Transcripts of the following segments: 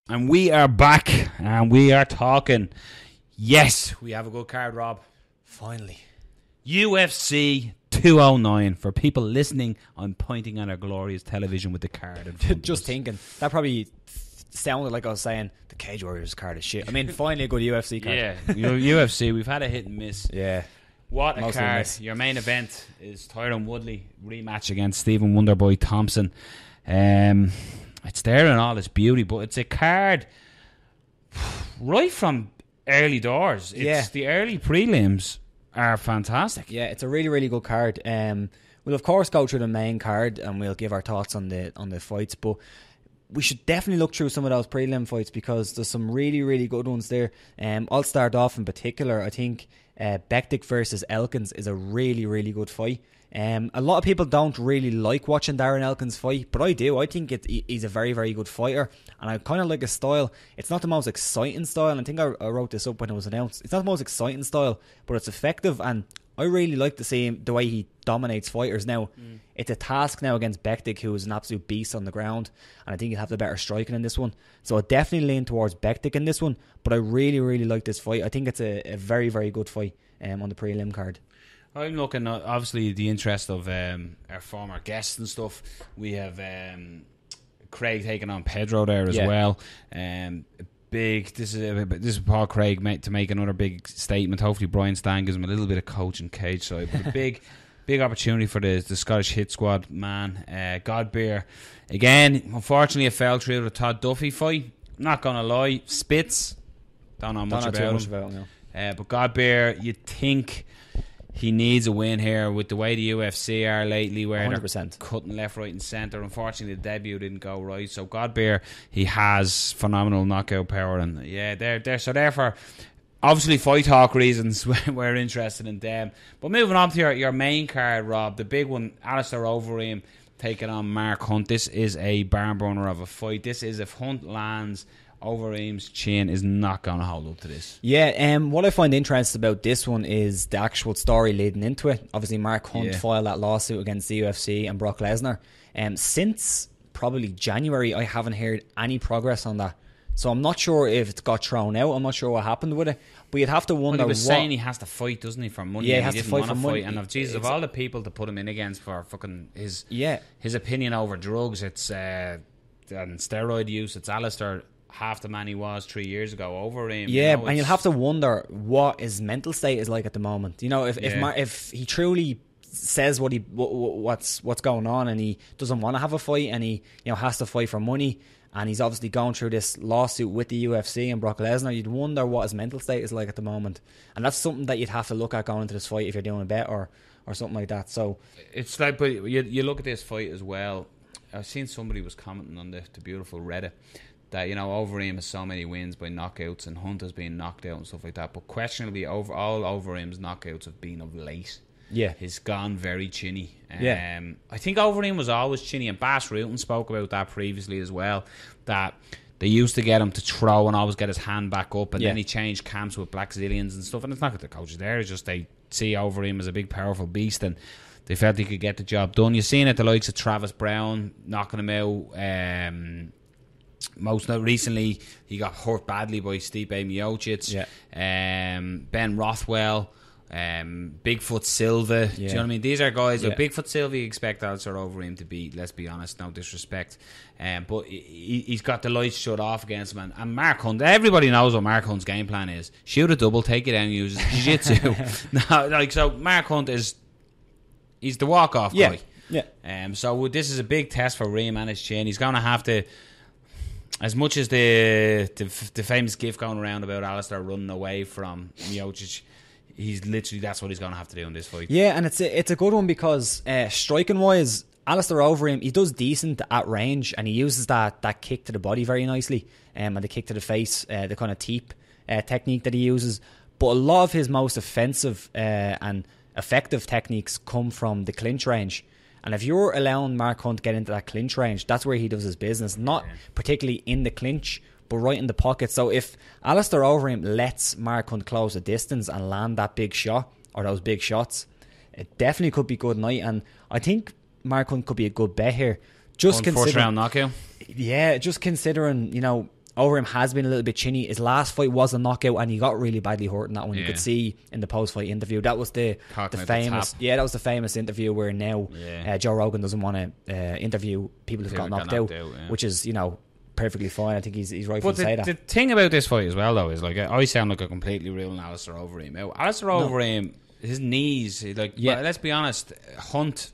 And we are back, and we are talking. Yes, we have a good card, Rob. Finally. UFC 209. For people listening, I'm pointing at our glorious television with the card in front Just of us. thinking. That probably sounded like I was saying, the Cage Warriors card is shit. I mean, finally a good UFC card. Yeah, UFC, we've had a hit and miss. Yeah. What a Mostly card. miss. Your main event is Tyron Woodley, rematch against Stephen Wonderboy Thompson. It's there in all its beauty, but it's a card right from early doors. The early prelims are fantastic. Yeah, it's a really, really good card. We'll of course go through the main card and we'll give our thoughts on the fights, but we should definitely look through some of those prelim fights because there's some really, really good ones there. I'll start off in particular. I think Bektic versus Elkins is a really, really good fight. A lot of people don't really like watching Darren Elkins fight, but I do. I think he's a very, very good fighter, and I kind of like his style. It's not the most exciting style, and I think I wrote this up when it was announced. It's not the most exciting style, but it's effective, and I really like to see the way he dominates fighters. Now, it's a task now against Bektic, who is an absolute beast on the ground, and I think he'll have the better striking in this one. So I definitely lean towards Bektic in this one, but I really, really like this fight. I think it's a very, very good fight on the prelim card. I'm looking at, obviously, the interest of our former guests and stuff. We have Craig taking on Pedro there as well. This is Paul Craig to make another big statement. Hopefully Brian Stan gives him a little bit of coach and cage side. But a big opportunity for the Scottish hit squad man. Godbeer. Again, unfortunately, it fell through the Todd Duffy fight. Not going to lie. Spitz. Don't know much about him. But Godbeer, you'd think he needs a win here with the way the UFC are lately, where 100%. they're cutting left, right and centre. Unfortunately, the debut didn't go right. So Godbeer, he has phenomenal knockout power, and they're so therefore, obviously, fight talk reasons, we're interested in them. But moving on to your main card, Rob, the big one, Alistair Overeem taking on Mark Hunt. This is a barn burner of a fight. This is, if Hunt lands, Overeem's chin is not going to hold up to this. Yeah, what I find interesting about this one is the actual story leading into it. Obviously, Mark Hunt filed that lawsuit against the UFC and Brock Lesnar. Since probably January, I haven't heard any progress on that. So I'm not sure if it got thrown out. I'm not sure what happened with it. But you'd have to wonder. Well, he was saying he has to fight, doesn't he, for money? Yeah, he has to fight for money. And of all the people to put him in against for fucking his opinion over drugs, it's and steroid use. It's Alistair. Half the man he was 3 years ago over him. Yeah, and you'll have to wonder what his mental state is like at the moment. You know, if he truly says what's going on and he doesn't want to have a fight and he has to fight for money and he's obviously going through this lawsuit with the UFC and Brock Lesnar, you'd wonder what his mental state is like at the moment. And that's something that you'd have to look at going into this fight if you're doing a bet or something like that. So it's like, but you look at this fight as well. I've seen somebody was commenting on the beautiful Reddit that, Overeem has so many wins by knockouts and Hunt has been knocked out and stuff like that, but questionably all Overeem's knockouts have been of late. Yeah, he's gone very chinny. I think Overeem was always chinny, and Bass Rutten spoke about that previously as well, that they used to get him to throw and always get his hand back up, and then he changed camps with Black Zillions and stuff, and it's not that the coaches there, it's just they see Overeem as a big powerful beast and they felt he could get the job done. You've seen it, the likes of Travis Brown knocking him out. Most recently, he got hurt badly by Stipe Miocic. Ben Rothwell, Bigfoot Silva. Do you know what I mean? These are guys. Like Bigfoot Silva, you expect Alistair Overeem to beat. Let's be honest, no disrespect. But he's got the lights shut off against him. And Mark Hunt, everybody knows what Mark Hunt's game plan is: shoot a double, take it down, use jiu-jitsu. So Mark Hunt he's the walk-off guy. Yeah. So this is a big test for Reem and his chin. He's going to have to. As much as the famous gif going around about Alistair running away from Miocic, that's what he's going to have to do in this fight. Yeah, and it's a good one because striking wise, Alistair Overeem, he does decent at range and he uses that kick to the body very nicely, and the kick to the face, the kind of teep technique that he uses. But a lot of his most offensive and effective techniques come from the clinch range. And if you're allowing Mark Hunt to get into that clinch range, that's where he does his business. Not particularly in the clinch, but right in the pocket. So if Alistair Overeem lets Mark Hunt close the distance and land that big shot, or those big shots, it definitely could be good night. And I think Mark Hunt could be a good bet here. Just considering, first round knockout? Yeah, just considering, Overeem has been a little bit chinny. His last fight was a knockout, and he got really badly hurt in that one. You could see in the post-fight interview. That was the famous, that was the famous interview where now Joe Rogan doesn't want to interview people who've got knocked out, which is, you know, perfectly fine. I think he's rightful to say that. The thing about this fight as well, though, is like I sound like a completely real Alistair Overeem. Alistair Overeem, his knees, like, let's be honest, Hunt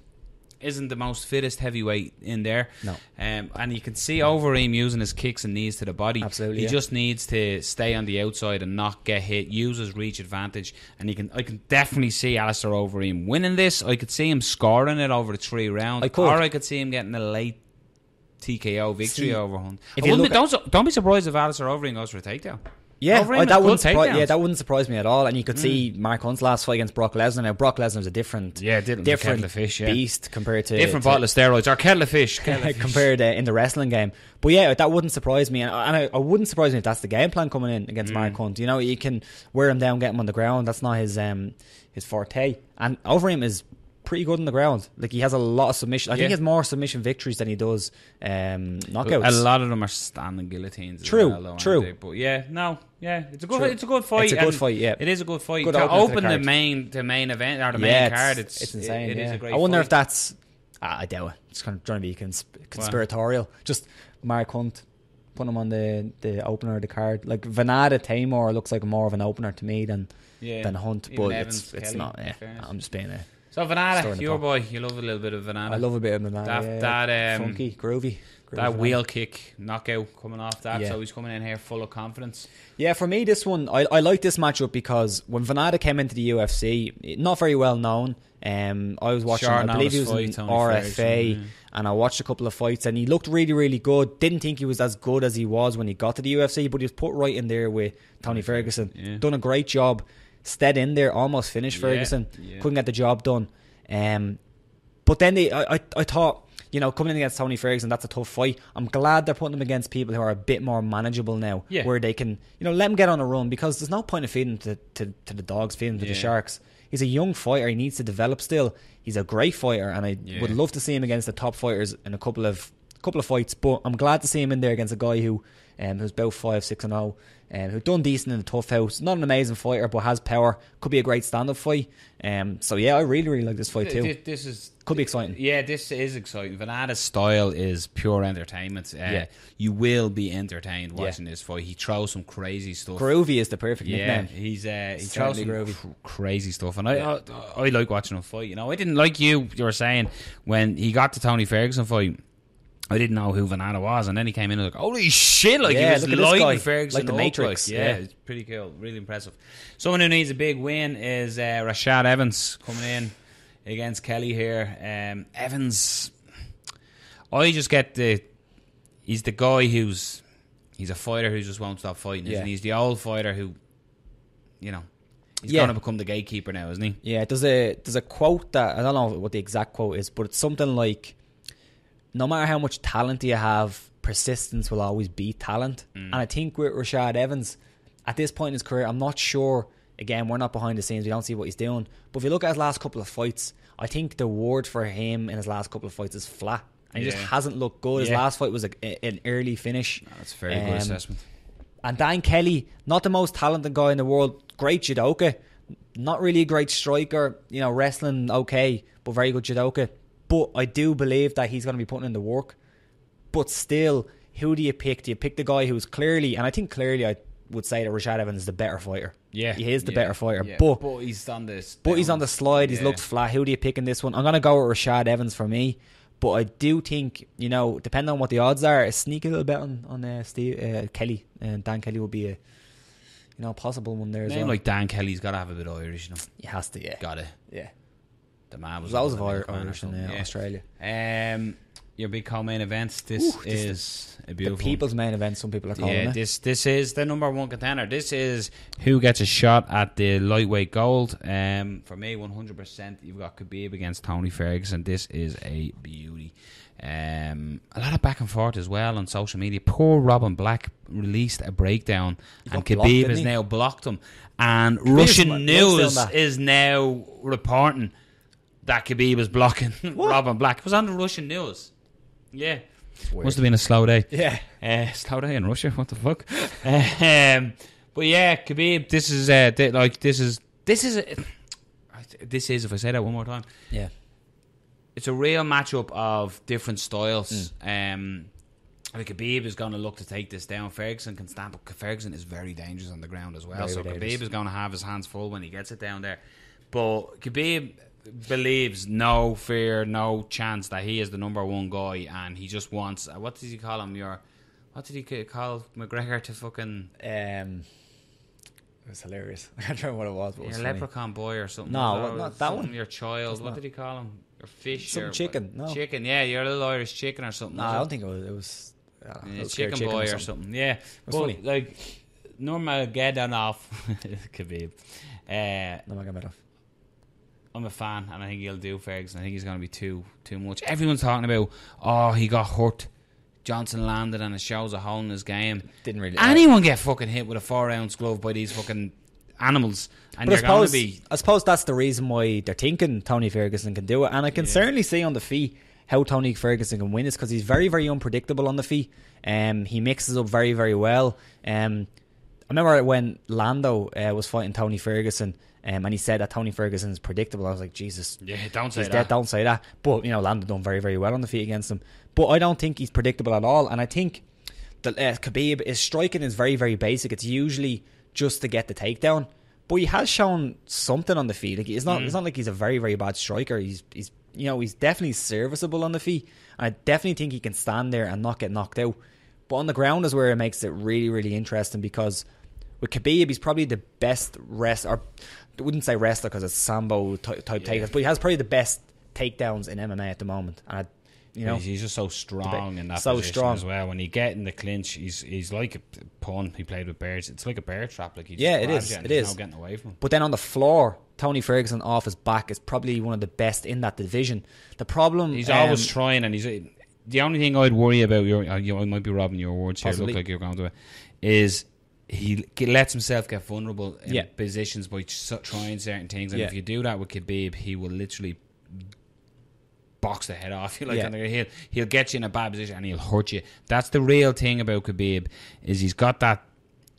isn't the most fittest heavyweight in there. No. And you can see Overeem using his kicks and knees to the body. Absolutely. He just needs to stay on the outside and not get hit, use his reach advantage. And I can definitely see Alistair Overeem winning this. I could see him scoring it over the 3 rounds. Or I could see him getting a late TKO victory over Hunt. Don't be surprised if Alistair Overeem goes for a takedown. Yeah, that wouldn't surprise me at all. And you could see Mark Hunt's last fight against Brock Lesnar. Now, Brock Lesnar's a different beast compared to... Different bottle of steroids, or kettle of fish. Compared in the wrestling game. But yeah, that wouldn't surprise me. And I wouldn't surprise me if that's the game plan coming in against Mark Hunt. You know, you can wear him down, get him on the ground. That's not his forte. And Overeem is pretty good on the ground. Like, he has a lot of submission. I think he has more submission victories than he does knockouts. A lot of them are standing guillotines. True. But it's a good fight. It's a good fight. Yeah, it is a good fight. Good to open the main event or the main card. It's insane. It is a great. I wonder fight. if that's. I doubt it. It's kind of trying to be conspiratorial. Just Mark Hunt, put him on the opener of the card. Like, Venada Tamor looks like more of an opener to me than Hunt, but Evans, it's not. I'm just being a. So Venada, your boy, you love a little bit of Venada. I love a bit of Venada. That funky, groovy. That wheel kick knockout coming off that, so he's coming in here full of confidence. Yeah, for me, this one, I like this matchup because when Venada came into the UFC, not very well known. I was watching, I believe he was in RFA, and I watched a couple of fights, and he looked really, really good. Didn't think he was as good as he was when he got to the UFC, but he was put right in there with Tony Ferguson. Yeah. Done a great job. Stayed in there, almost finished Ferguson. Couldn't get the job done. But then I thought, you know, coming in against Tony Ferguson, that's a tough fight. I'm glad they're putting him against people who are a bit more manageable now, where they can, you know, let him get on a run, because there's no point in feeding to the dogs, feeding to the sharks. He's a young fighter. He needs to develop still. He's a great fighter, and I would love to see him against the top fighters in a couple of fights. But I'm glad to see him in there against a guy who's about 5-6-0. Who's done decent in the tough house. Not an amazing fighter, but has power. Could be a great stand-up fight. So yeah, I really, really like this fight too. This could be exciting. Yeah, this is exciting. Venada's style is pure entertainment. You will be entertained watching this fight. He throws some crazy stuff. Groovy is the perfect nickname. He throws some crazy stuff, and I like watching him fight. You know, I didn't like you were saying when he got the Tony Ferguson fight. I didn't know who Venada was, and then he came in and was like, holy shit, like, he was lighting Ferguson like the Matrix. It's pretty cool, really impressive. Someone who needs a big win is Rashad Evans coming in against Kelly here. Evans, I just get he's the guy he's a fighter who just won't stop fighting, isn't he? He's the old fighter who, you know, he's going to become the gatekeeper now, isn't he? Yeah, there's a quote that, I don't know what the exact quote is, but it's something like, no matter how much talent you have, persistence will always beat talent. And I think with Rashad Evans, at this point in his career, I'm not sure. Again, we're not behind the scenes. We don't see what he's doing. But if you look at his last couple of fights, I think the word for him in his last couple of fights is flat. And he just hasn't looked good. His last fight was an early finish. That's a very good assessment. And Dan Kelly, not the most talented guy in the world. Great judoka. Not really a great striker. You know, wrestling okay, but very good judoka. But I do believe that he's going to be putting in the work. But still, who do you pick? Do you pick the guy who's clearly, and I think clearly I would say that Rashad Evans is the better fighter. Yeah. He is the better fighter. Yeah. But he's on this. But he's on the slide. He's looked flat. Who do you pick in this one? I'm going to go with Rashad Evans for me. But I do think, you know, depending on what the odds are, a sneaky little bet on Kelly. And Dan Kelly will be a possible one there as well. Like Dan Kelly's got to have a bit of Irish, you know. He has to, yeah. Got it. Yeah. The man was loads of Irish in Australia. Your big co-main events. This is a beautiful the people's main event. Some people are calling it. This is the number one contender. This is who gets a shot at the lightweight gold. For me, 100%. You've got Khabib against Tony Ferguson. This is a beauty. A lot of back and forth as well on social media. Poor Robin Black released a breakdown, and Khabib has now blocked him. And Russian news is now reporting that Khabib was blocking Robin Black. It was on the Russian news. Yeah. Must have been a slow day. Yeah. Slow day in Russia. What the fuck? But yeah, Khabib. This is if I say that one more time. Yeah. It's a real matchup of different styles. Khabib is going to look to take this down. Ferguson can stand, but Ferguson is very dangerous on the ground as well. So Khabib is going to have his hands full when he gets it down there. But Khabib believes no fear, no chance that he is the number one guy, and he just wants. What did he call him? What did he call McGregor to fucking? It was hilarious. I can't remember what it was. But it was funny. Leprechaun boy or something. No, not that one. Your child. What did he call him? Your fish. Some chicken. No. Chicken. Yeah, you're a little Irish chicken or something. No, I don't think it was. Chicken boy or something. Yeah, it's funny. Like Nurmagomedov, Khabib. Nurmagomedov. I'm a fan, and I think he'll do Ferguson. I think he's going to be too much. Everyone's talking about, he got hurt. Johnson landed, and it shows a hole in his game. Didn't really. Anyone get fucking hit with a 4-ounce glove by these fucking animals, and but you're going to be. I suppose that's the reason why they're thinking Tony Ferguson can do it, and I can certainly see on the feet how Tony Ferguson can win this because he's very, very unpredictable on the feet. He mixes up very, very well. I remember when Lando was fighting Tony Ferguson. And he said that Tony Ferguson is predictable. I was like, Jesus. Yeah, don't say that. Dead, don't say that. But, Lando done very, very well on the feet against him. But I don't think he's predictable at all. And I think that Khabib, his striking is very, very basic. It's usually just to get the takedown. But he has shown something on the feet. Like, it's not like he's a very, very bad striker. He's definitely serviceable on the feet. And I definitely think he can stand there and not get knocked out. But on the ground is where it makes it really, really interesting because with Khabib, he's probably the best wrestler. I wouldn't say wrestler because it's Sambo type takedowns, but he has probably the best takedowns in MMA at the moment. And he's just so strong in that position as well. When he get in the clinch, he's like a pawn. He played with bears. It's like a bear trap. Like it is. It is. No getting away from him. But then on the floor, Tony Ferguson off his back is probably one of the best in that division. The problem, he's always trying, and he's the only thing I'd worry about. I might be robbing your words here. Possibly. Look like you're going to it. Is he lets himself get vulnerable in positions by trying certain things, and if you do that with Khabib, he will literally box the head off you. And he'll get you in a bad position and he'll hurt you. That's the real thing about Khabib, is he's got that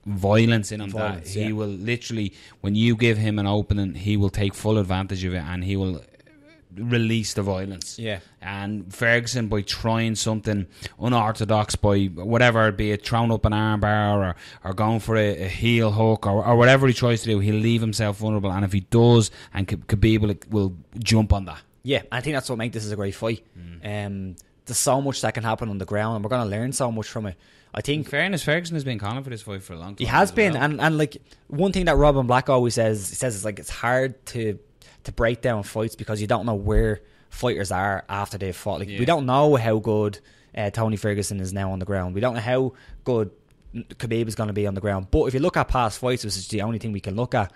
violence in him. He will literally, when you give him an opening, he will take full advantage of it and he will release the violence. And Ferguson, by trying something unorthodox, by whatever, be it throwing up an armbar or going for a heel hook or whatever he tries to do, he'll leave himself vulnerable. And if he does, and Khabib will jump on that. Yeah, I think that's what makes this a great fight. There's so much that can happen on the ground, and we're going to learn so much from it. I think, in fairness, Ferguson has been calling for this fight for a long time. He has been, well. and like one thing that Robin Black always says is like it's hard to break down fights because you don't know where fighters are after they've fought. Like we don't know how good Tony Ferguson is now on the ground. We don't know how good Khabib is going to be on the ground. But if you look at past fights, which is the only thing we can look at,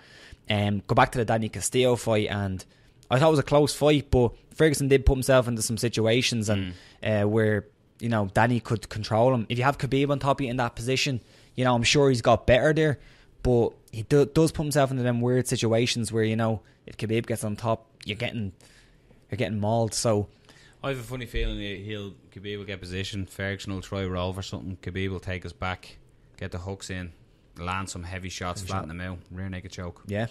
go back to the Danny Castillo fight, and I thought it was a close fight, but Ferguson did put himself into some situations and where Danny could control him. If you have Khabib on top of you in that position, I'm sure he's got better there, but he does put himself into them weird situations where if Khabib gets on top, you're getting mauled. So I have a funny feeling Khabib will get position. Ferguson will try roll for something. Khabib will take us back, get the hooks in, land some heavy shots, flatten them out, rear naked choke. Yeah,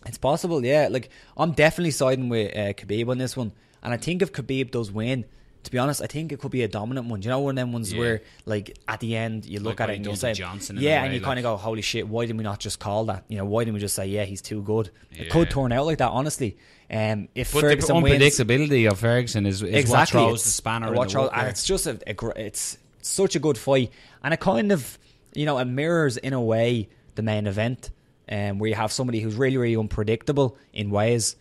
it's possible. Yeah, like I'm definitely siding with Khabib on this one, and I think if Khabib does win, to be honest, I think it could be a dominant one. Do you know one of them ones where, like, at the end you look at it and you say, Johnson and you kind of go, holy shit, why didn't we not just call that? Why didn't we just say, yeah, he's too good? It could turn out like that, honestly. If Ferguson wins, the unpredictability of Ferguson is what throws the spanner in the works. And it's just it's such a good fight, and it kind of it mirrors in a way the main event, where you have somebody who's really, really unpredictable in ways.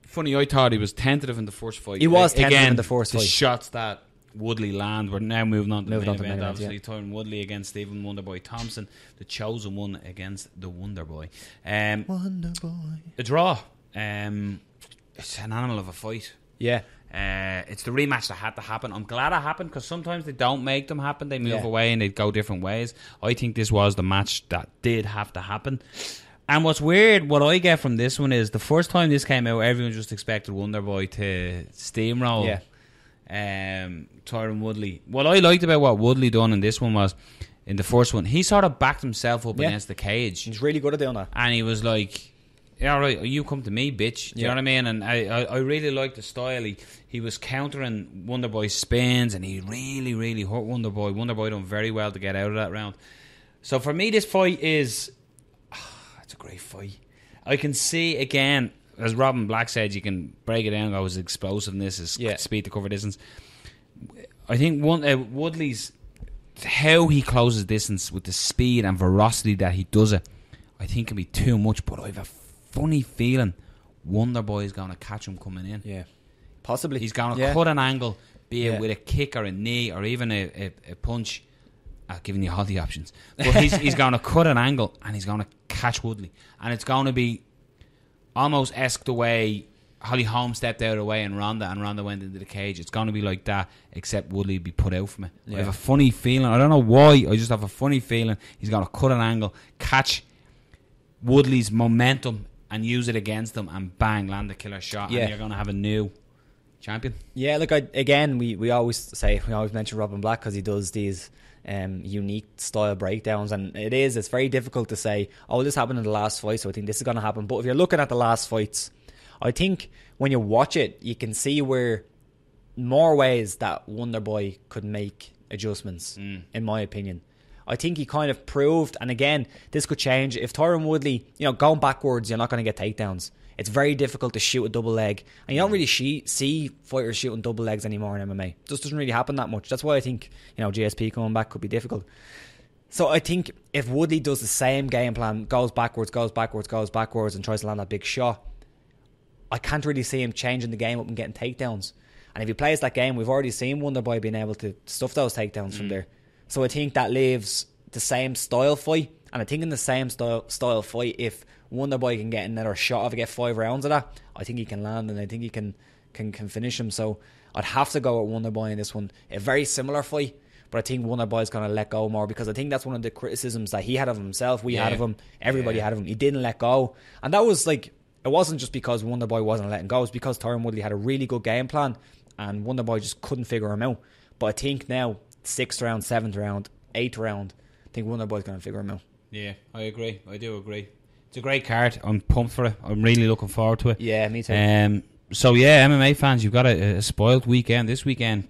Funny, I thought he was tentative in the first fight. He was tentative in the first fight. The shots that Woodley land. We're now moving on to the main event. Obviously, Tyron Woodley against Stephen Wonderboy Thompson, the chosen one against the Wonderboy. Wonderboy. A draw. It's an animal of a fight. Yeah. It's the rematch that had to happen. I'm glad it happened because sometimes they don't make them happen. They move away and they go different ways. I think this was the match that did have to happen. And what's weird, what I get from this one is the first time this came out, everyone just expected Wonderboy to steamroll Tyron Woodley. What I liked about what Woodley done in this one was, in the first one, he sort of backed himself up against the cage. He's really good at doing that. And he was like, yeah, all right, you come to me, bitch. Do you know what I mean? And I really liked the style. He was countering Wonderboy's spins, and he really, really hurt Wonderboy. Wonderboy done very well to get out of that round. So for me, this fight is... it's a great fight. I can see, again, as Robin Black said, you can break it down and go, his explosiveness, his speed to cover distance. I think Woodley's... how he closes distance with the speed and ferocity that he does it, I think can be too much, but I have a funny feeling Wonderboy is going to catch him coming in. Yeah, possibly. He's going to cut an angle, be it with a kick or a knee or even a punch. I've given you all the options. But he's going to cut an angle and he's going to catch Woodley. And it's going to be almost esque the way Holly Holm stepped out of the way and Ronda went into the cage. It's going to be like that, except Woodley be put out from it. Yeah. I have a funny feeling. I don't know why. I just have a funny feeling he's going to cut an angle, catch Woodley's momentum and use it against him and bang, land a killer shot. And you're going to have a new champion. Yeah, look, we always mention Robin Black because he does these unique style breakdowns, and it's very difficult to say, oh, this happened in the last fight, so I think this is going to happen. But if you're looking at the last fights, I think when you watch it, you can see where more ways that Wonderboy could make adjustments, in my opinion. I think he kind of proved, and again, this could change. If Tyron Woodley, going backwards, you're not going to get takedowns. It's very difficult to shoot a double leg, and you don't really see fighters shooting double legs anymore in MMA. It just doesn't really happen that much. That's why I think GSP coming back could be difficult. So I think if Woodley does the same game plan, goes backwards, and tries to land that big shot, I can't really see him changing the game up and getting takedowns. And if he plays that game, we've already seen Wonderboy being able to stuff those takedowns from there. So I think that leaves the same style fight. And I think in the same style fight, if Wonderboy can get another shot, get 5 rounds of that, I think he can land, and I think he can finish him. So I'd have to go with Wonderboy in this one. A very similar fight, but I think Wonderboy's going to let go more, because I think that's one of the criticisms that he had of himself. We had of him. Everybody had of him. He didn't let go. And that was like... it wasn't just because Wonderboy wasn't letting go. It was because Tyron Woodley had a really good game plan and Wonderboy just couldn't figure him out. But I think now, 6th round, 7th round, 8th round, I think Wonderboy's going to figure him out. Yeah, I agree. I do agree. It's a great card. I'm pumped for it. I'm really looking forward to it. Yeah, me too. So yeah, MMA fans, you've got a spoiled weekend. This weekend,